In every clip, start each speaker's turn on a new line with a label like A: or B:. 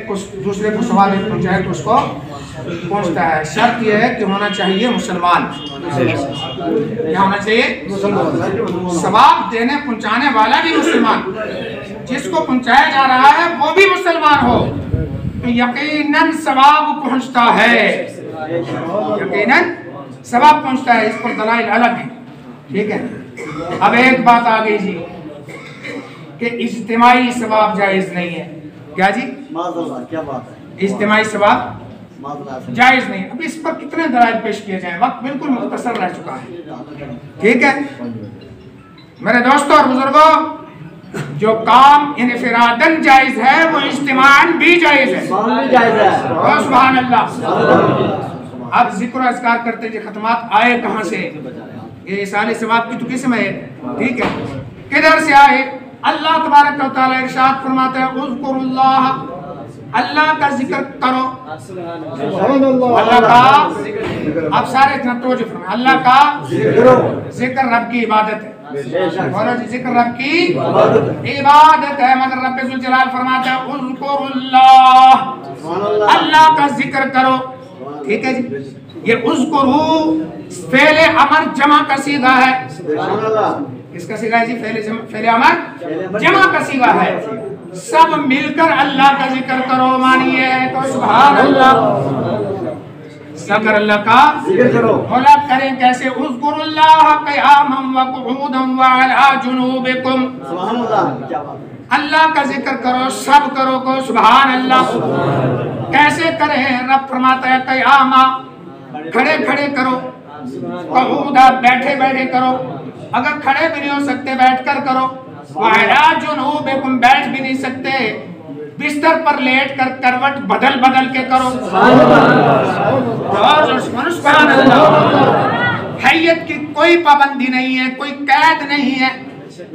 A: कुछ दूसरे को सवाब पहुंचाए तो उसको पहुंचता है। शर्त यह है कि होना चाहिए मुसलमान। क्या होना चाहिए? सवाब देने पहुंचाने वाला भी मुसलमान, जिसको पहुंचाया जा रहा है वो भी मुसलमान हो तो यकीनन सवाब पहुंचता है, यकीनन सवाब पहुंचता है। इस पर दलाइल अलग है, ठीक है। अब एक बात आ गई जी कि इज्तिमाई सवाब जायज नहीं है। क्या जी?
B: क्या बात है?
A: इज्तिमाई सवाब जायज नहीं। अब इस पर कितने दलाइल पेश किए जाएं, वक्त बिल्कुल मुख्तसर रह चुका है, ठीक है। मेरे दोस्तों और बुजुर्गों, जो काम इनफिरादन जायज है वो इज्तिमान भी जायज है। सुभान अल्लाह। अब जिक्र अज़कार करते जी खत्मात आए कहाँ से? ये इसाले सवाब की तो किस्म है, ठीक है। किधर से आए? अल्लाह तबारक व तआला इरशाद फरमाते हैं उज़्कुरुल्लाह, अल्लाह का जिक्र करो। अल्लाह का, अब सारे इतना तवज्जो फरमाएं, अल्लाह का जिक्र रब की इबादत है। और जिक्र रब की इबादत है, मगर रब्बे ज़ुल जलाल फरमाता है उज़्कुरुल्लाह, अल्लाह का जिक्र करो, ठीक है जी। ये उज़्कुरु फ़ेल अमर जमा का सीगा है। किसका सीगा है जी? फ़ेल अमर जमा का सीगा है। सब मिलकर अल्लाह का जिक्र करो, मानिए तो सुभान अल्लाह। जिक्र अल्लाह का जिक्र करो। बोला करें कैसे? उज़्कुरुल्लाह क़ियामन व क़ुऊदन व अला जुनूबिकुम, सुभान अल्लाह। अल्लाह का जिक्र करो, सब करो को सुभान अल्लाह। कैसे करें? रब फरमाता है क़ियामा, खड़े खड़े करो, क़ुऊदा बैठे बैठे करो, अगर खड़े भी नहीं हो सकते बैठकर करो, व अला जुनूबिकुम बैठ भी नहीं सकते बिस्तर पर लेट कर करवट बदल बदल के करो। सुभान अल्लाह। हैयत की कोई पाबंदी नहीं है, कोई कैद नहीं है,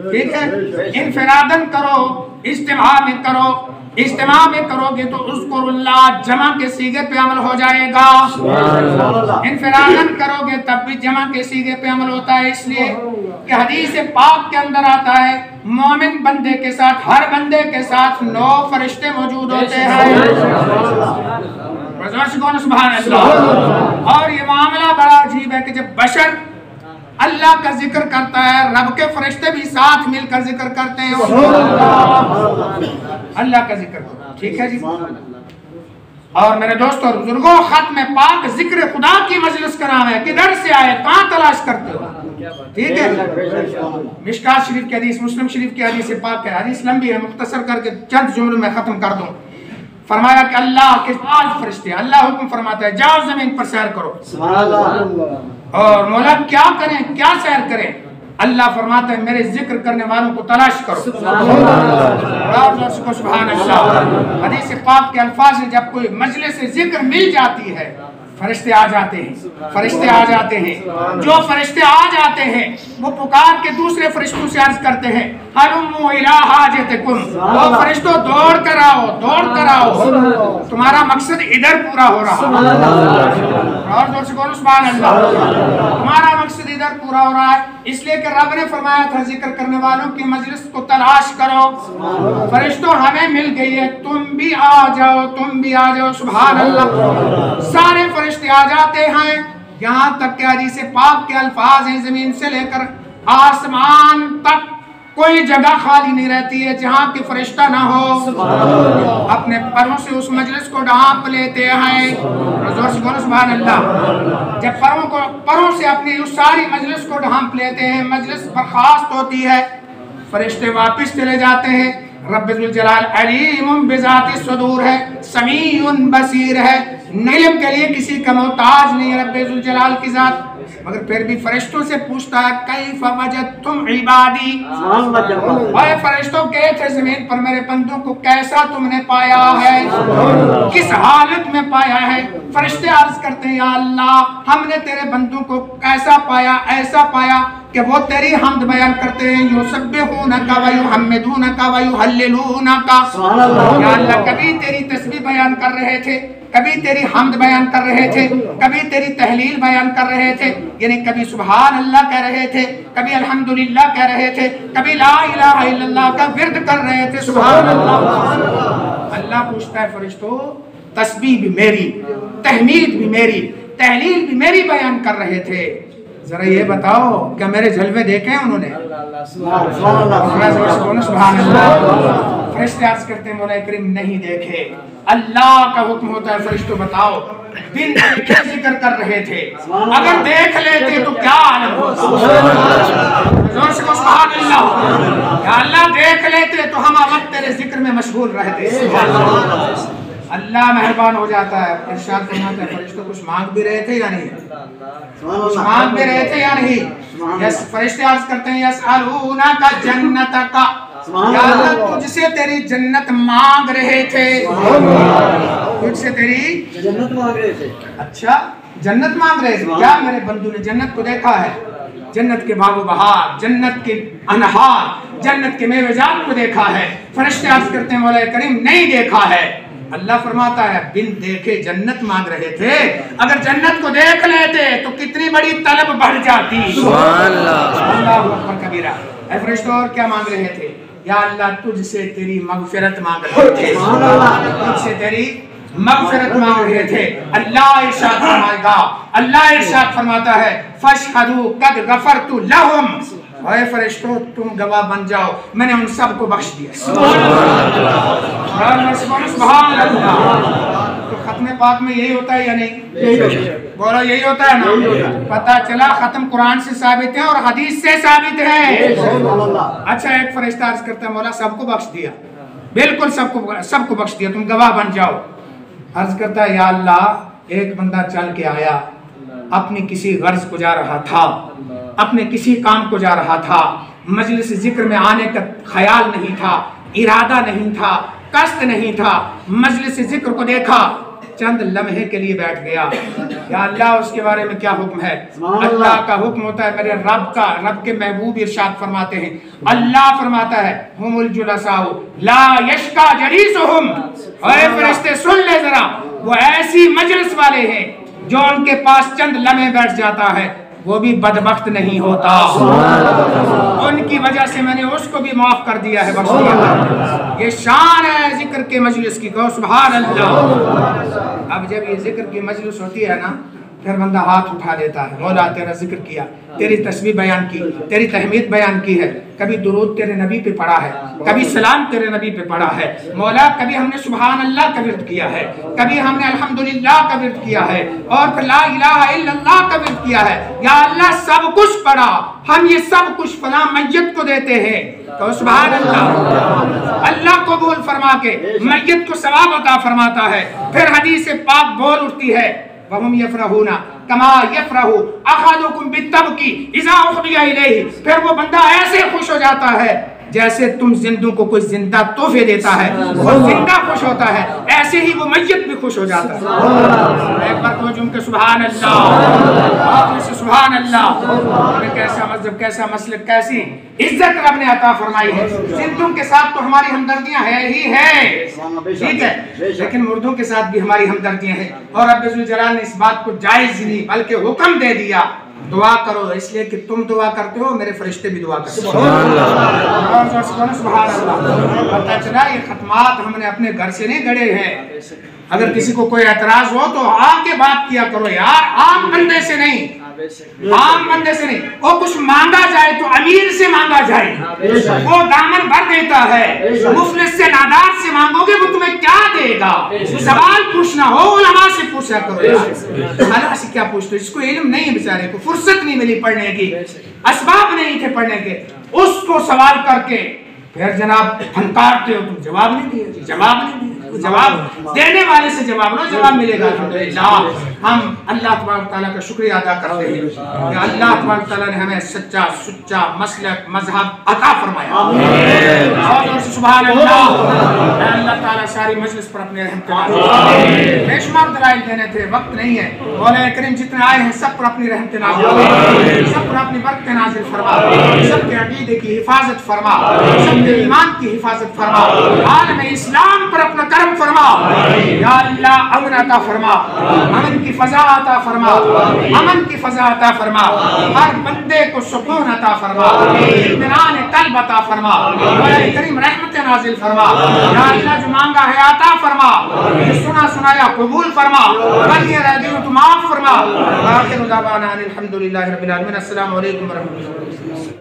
A: ठीक है। इनफिरादन करो, इज्तिमा में करो। इज्तिमा में करोगे तो उज़्कुरुल्लाह जमा के सीगे पे अमल हो जाएगा। इनफिरादन करोगे तब भी जमा के सीगे पे अमल होता है, इसलिए कि हदीस पाक के अंदर आता है मोमिन बंदे के साथ, हर बंदे के साथ 9 फरिश्ते मौजूद होते हैं। सुभान अल्लाह। और ये मामला बड़ा अजीब है कि जब बशर अल्लाह का जिक्र करता है, रब के फरिश्ते भी साथ मिलकर जिक्र करते हैं अल्लाह का जिक्र, ठीक है जी। और मेरे दोस्तों और बुजुर्गों, खत्म पाक जिक्र खुदा की मजलिस का नाम है। किधर से आए, कहाँ तलाश करते हो, ठीक है। मिशकात शरीफ की हदीस, मुस्लिम शरीफ की हदीस पाक है। हदीस लंबी है, मुख्तसर करके चंद जुमलों में खत्म कर दूं। फरमाया कि अल्लाह के 5 फरिश्ते, अल्लाह हुक्म फरमाता है जाओ जमीन पर सैर करो। और मौला क्या करें, क्या सैर करें? अल्लाह फरमाता है मेरे जिक्र करने वालों को तलाश करो। सुभान अल्लाह। हदीस पाक के अल्फाज है, जब कोई मजलिस जिक्र मिल जाती है फरिश्ते आ जाते हैं, फरिश्ते आ जाते हैं। जो फरिश्ते आ जाते हैं वो पुकार के दूसरे फरिश्तों से अर्ज करते हैं हलुम्मू इला हाजतिकुम, वो फरिश्तों दौड़ कर आओ, दौड़ कर आओ, तुम्हारा मकसद इधर पूरा हो रहा है। और जोर से बोलो सुभान अल्लाह। तुम्हारा मकसद इधर पूरा हो रहा है, इसलिए कि रब ने फरमाया था जिक्र करने वालों की मजलिस को तलाश करो। फरिश्तों हमें मिल गई है, तुम भी आ जाओ, तुम भी आ जाओ। सुभान अल्लाह। सारे फरिश्ते आ जाते हैं, यहाँ तक के हदीस पाक के अल्फाज हैं जमीन से लेकर आसमान तक कोई जगह खाली नहीं रहती है जहाँ की फरिश्ता ना हो। अपने परों से उस मजलिस को ढांप लेते हैं। सुभान अल्लाह। जब परों से अपनी उस सारी मजलिस को ढांप लेते हैं, मजलिस बर्खास्त होती है, फरिश्ते वापस चले जाते हैं। रब्बुल जलाल अलीमुन बिज़ाति सुदूर है, समीउन बसीर है, इल्म के लिए किसी का मोहताज नहीं है रब्बुल जलाल की जात। मगर फिर भी फरिश्तों से पूछता है कैफ वजदतुम इबादी, ओए फरिश्तों गए थे जमीन पर मेरे बंदों को, कैसा तुमने पाया है, किस हालत में पाया है? फरिश्ते अर्ज करते हैं या अल्लाह हमने तेरे बंदों को कैसा पाया, ऐसा पाया कि वो तेरी हमद बयान करते हैं, युसब्बिहूनका व युहम्मिदूनका व युहल्लिलूनका। या अल्लाह कभी तेरी तस्बीह बयान कर रहे थे, कभी तेरी हमद बयान कर रहे थे, कभी तेरी तहलील बयान कर रहे थे, यानी कभी सुभान अल्लाह कह रहे थे, कभी अल्हम्दुलिल्लाह कह रहे थे, कभी ला इलाहा इल्लल्लाह का विर्द कर रहे थे। सुभान अल्लाह। अल्लाह पूछता है फरिश्तों, तस्बीह भी मेरी, तहमीद भी मेरी, तहलील भी मेरी बयान कर रहे थे, जरा ये बताओ क्या मेरे जलवे देखे हैं उन्होंने? फरिश्ते अर्ज करते हैं मौला करीम नहीं देखे। अल्लाह का हुक्म होता है फरिश्तों बताओ बिन देखे जिक्र कर रहे थे, अगर देख लेते तो क्या आलम होता? जोर से सुभान अल्लाह। या अल्लाह देख लेते तो हम वक्त तेरे जिक्र में मशगूल रहते। अल्लाह मेहरबान हो जाता है, इरशाद फरमाता है फरिश्तों कुछ मांग भी रहे थे या नहीं? कुछ मांग भी रहे थे या नहीं? यस, फरिश्ते अर्ज करते हैं यसअलूना का जन्नत का, या अल्लाह तुझसे तेरी जन्नत मांग रहे थे, तुझसे तेरी
B: जन्नत मांग रहे थे।
A: अच्छा, जन्नत मांग रहे थे क्या? मेरे बंधु ने जन्नत को देखा है, जन्नत के बागो बहार, जन्नत के अनहार, जन्नत के मेवेजात को देखा है? फरिश्ते अर्ज करते हैं मौला करीम नहीं देखा है। अल्लाह फरमाता है बिन देखे जन्नत मांग रहे थे, अगर जन्नत को देख लेते तो कितनी बड़ी तलब बढ़ जाती। अल्लाहु अकबर कबीरा। ऐ फरिश्तों और क्या मांग रहे थे? या अल्लाह तुझसे तेरी मगफिरत मांग रहे थे, तुझसे तेरी मगफिरत मांग रहे थे। अल्लाह इरशाद फरमाएगा, अल्लाह इरशाद फरमाता है फशहदू कद गफरतु लहुम, ओए फरिश्तों तुम गवाह बन जाओ मैंने उन सबको बख्श दिया। सुभान अल्लाह। तो खत्म पाक में यही होता है या नहीं? बोलो यही होता है ना? पता चला खत्म कुरान से साबित है और हदीस से साबित है। अच्छा, एक फरिश्ता अर्ज करता है मौला सबको बख्श दिया, बिल्कुल सबको बख्श दिया, तुम गवाह बन जाओ। अर्ज करता है या अल्लाह एक बंदा चल के आया, अपनी किसी गर्ज को जा रहा था, अपने किसी काम को जा रहा था, मजलिस जिक्र में आने का ख्याल नहीं था, इरादा नहीं था, कष्ट नहीं था, मजलिस जिक्र को देखा, चंद लम्हे के लिए बैठ गया। या अल्लाह उसके बारे में क्या हुक्म है? अल्लाह का हुक्म होता है मेरे रब के महबूब इरशाद फरमाते हैं, अल्लाह फरमाता है हुमुल जुलसाउ ला यश्का जरीसुहुम। ओए फरिश्ते सुन ले जरा, वो ऐसी मजलिस वाले हैं जो उनके पास चंद लम्हे बैठ जाता है वो भी बदबख्त नहीं होता। उनकी वजह से मैंने उसको भी माफ कर दिया है, बख्श दिया है। ये शान है जिक्र के मजलिस की, कहो सुभान अल्लाह। अब जब ये जिक्र की मजलिस होती है ना, फिर बंदा हाथ उठा देता है, मौला तेरा जिक्र किया, तेरी तस्बीह बयान की, तेरी तहमीद बयान की है, कभी दुरूद तेरे नबी पे पढ़ा है, कभी सलाम तेरे नबी पे पढ़ा है, मौला कभी हमने सुभान अल्लाह का विर्द किया है, कभी हमने अल्हम्दुलिल्लाह का विर्द किया है, और फिर ला इलाहा इल्लल्लाह का विर्द किया है। या अल्लाह सब कुछ पढ़ा, हम ये सब कुछ फला मैयत को देते हैं, तो सुभान अल्लाह। अल्लाह कबूल फरमा के मैयत को सवाब अता फरमाता है। फिर हदीस पाक बोल उठती है वहुम यफरहूना कमा यफरहु अहदुकुम बित्तबकी इज़ा उखबिया इलैहि। फिर वो बंदा ऐसे खुश हो जाता है जैसे तुम जिंदों को कोई जिंदा तोहफे देता है, वो जिंदा खुश होता है, ऐसे ही वो मैयत भी खुश हो जाता है। एक बार को जुम के सुभान अल्लाह, सुभान अल्लाह। कैसा मज़हब, कैसा मसलक, कैसी इज्जत रब ने अता फरमाई है। जिंदों के साथ तो हमारी हमदर्दियां है ही है, ठीक है, लेकिन मुर्दों के साथ भी हमारी हमदर्दियां हैं। और रब जुल जलाल ने इस बात को जायज नहीं बल्कि हुक्म दे दिया, दुआ करो, इसलिए कि तुम दुआ करते हो, मेरे फरिश्ते भी दुआ करते हैं। सुभान अल्लाह। पता चला ये खत्मात हमने अपने घर से नहीं गढ़े हैं। अगर किसी को कोई एतराज हो तो आके बात किया करो यार, आम बंदे से नहीं, आम बंदे से नहीं। वो कुछ मांगा जाए तो अमीर से मांगा जाए, वो दामन भर देता है। मुफलिस से, नादार से मांगोगे वो तुम्हें क्या देगा? सवाल पूछना हो उलमा से पूछा करो यार, अल्लाह से क्या पूछते हो? जिसको इल्म नहीं है बेचारे को, फुर्सत नहीं मिली पढ़ने की, असबाब नहीं थे पढ़ने के, उसको सवाल करके फिर जनाब फनकारते हो, तुम जवाब नहीं दिए, जवाब नहीं दिए। जवाब देने वाले से जवाब लो, जवाब मिलेगा अल्हम्दुलिल्लाह। हम अल्लाह तबारक तआला का शुक्रिया अदा करते हैं कि अल्लाह तबारक तआला ने हमें सच्चा सुच्चा मसलक मजहब अता फरमाया। और सुभान अल्लाह। अल्लाह ताला सारी मजलिस पर अपने रहमत नाज़िल, बेशुमार दलाइल देने थे, वक्त नहीं है। मौला करीम जितने आए हैं सब पर अपनी रहमत नाज़िल, सब पर अपनी बरकत नाज़िल फरमा, सबके अकीदे की हिफाजत फरमा, सबके ईमान की हिफाजत फरमा, आलम इस्लाम पर अपना करम फरमा। या अल्लाह अमन अता फरमा, अमन की फजा अता फरमा, अमन की फजा अता फरमा, हर बंदे को सुकून अता फरमा, इत्मीनान कल्ब अता फरमा, करीम रहमत नाजिल फरमा। या अल्लाह जो मांगा है अता फरमा, जो सुना सुनाया कबूल फरमा, बल्कि रह गई तो माफ फरमा। आखिर दावाना अनिल हम्दुलिल्लाहि रब्बिल आलमीन। अस्सलामु अलैकुम व रहमतुल्लाहि।